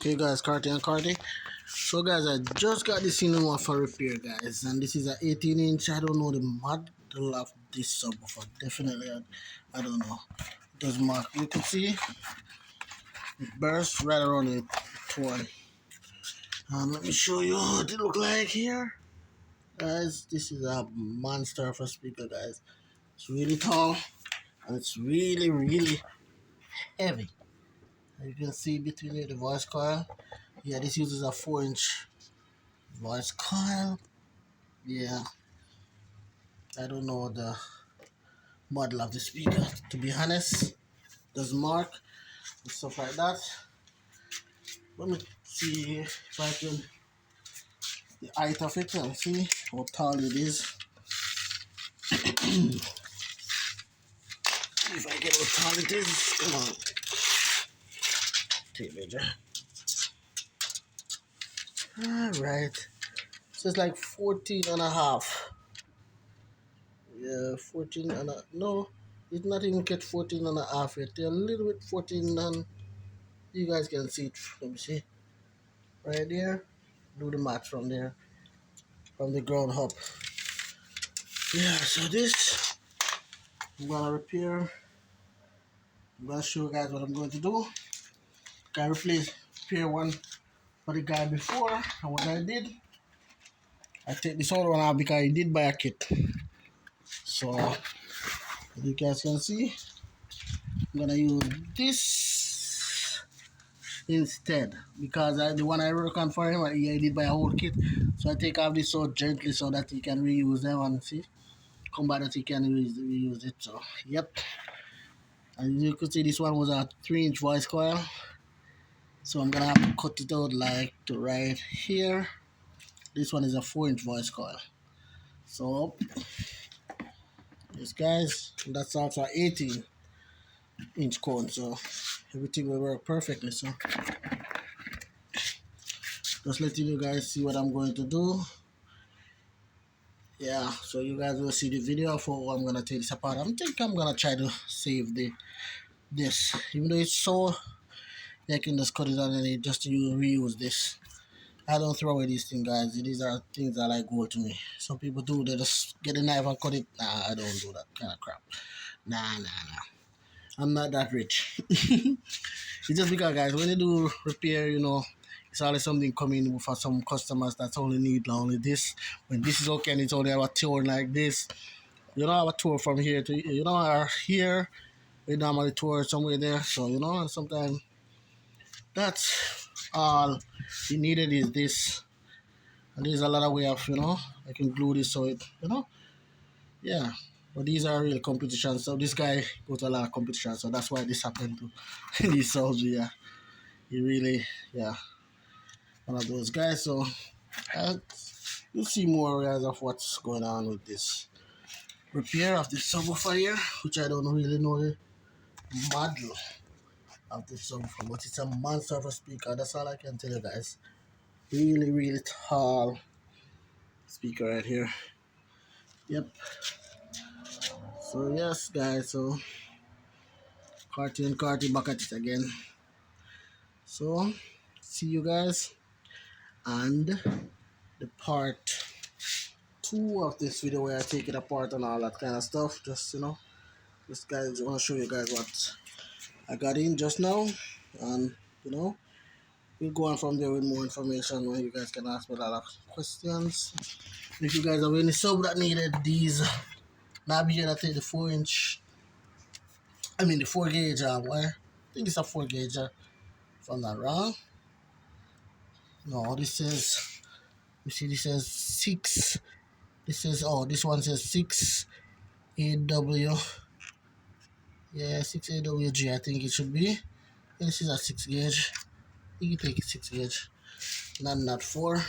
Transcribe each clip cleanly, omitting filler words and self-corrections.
Okay guys, Carty and Carty. So guys, I just got this new one for repair guys, and this is an 18 inch. I don't know the model of this subwoofer. Definitely I don't know. It does mark. You can see it burst right around the 20. Let me show you what it look like here. Guys, this is a monster of a speaker guys. It's really tall and it's really heavy. As you can see between the voice coil. Yeah, this uses a 4-inch voice coil. Yeah, I don't know the model of the speaker to be honest. There's mark and stuff like that. Let me see if I can the height of it and see how tall it is. If I get how tall it is, come on. Tape measure. Alright. So it's like 14 and a half. Yeah, 14 and a no, it's not even get 14 and a half yet. They're a little bit 14 and you guys can see it. Let me see. Right there. Do the math from there. From the ground up. Yeah, so this I'm gonna repair. I'm gonna show you guys what I'm going to do. I repair one for the guy before, and what I did, I take this other one out because I did buy a kit. So as you guys can see, I'm gonna use this instead because the one I work on for him, I did buy a whole kit. So I take off this so gently so that he can reuse them and see. Come back that he can reuse it. So yep. And you could see this one was a 3-inch voice coil. So I'm gonna have to cut it out like to right here. This one is a 4-inch voice coil. So this guys, that's also 18-inch cone. So everything will work perfectly. So just letting you guys see what I'm going to do. Yeah, so you guys will see the video for I'm gonna take this apart. I think I'm gonna try to save this, even though it's so. I can just cut it out and just to reuse this. I don't throw away these things, guys. These are things that like gold to me. Some people do. They just get a knife and cut it. Nah, I don't do that kind of crap. Nah. I'm not that rich. It's just because, guys, when you do repair, you know, it's always something coming for some customers that's only need only this. When this is okay and it's only have a tour like this, you don't have a tour from here to, you know, or here, we normally tour somewhere there. So, you know, and sometimes that's all you needed is this. And there's a lot of way of, you know, I can glue this so it, you know, yeah. But these are real competitions. So this guy goes to a lot of competitions. So that's why this happened to these soldiers. Yeah, he really, yeah, one of those guys. So you'll see more guys of what's going on with this repair of the subwoofer here, which I don't really know the model of the subwoofer, but it's a monster of a speaker. That's all I can tell you guys. Really tall speaker right here. Yep. So yes guys, so Carty and Carty back at it again. So see you guys and the part 2 of this video where I take it apart and all that kind of stuff. Just, you know, this guys want to show you guys what I got in just now, and you know, we'll go on from there with more information where you guys can ask me a lot of questions. If you guys have any sub that needed these, now be here to take the 4-inch, I mean the 4 gauge wire. I think it's a 4 gauge if I'm not wrong. No, this is, you see this says 6, this is, oh, this one says 6 AW, yeah, 6 AWG I think it should be. And this is a 6 gauge, you can take it 6 gauge, not 4.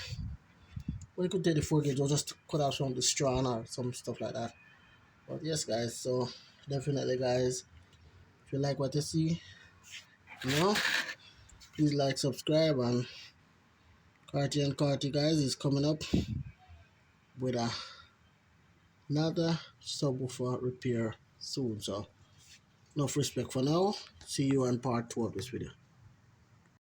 Or you could take the 4 gauge or just cut out some of the strand or some stuff like that. But yes guys, so definitely guys, if you like what you see, you know, please like, subscribe, and Carty and Carty guys is coming up with another subwoofer repair soon. So enough respect for now. See you on part 2 of this video.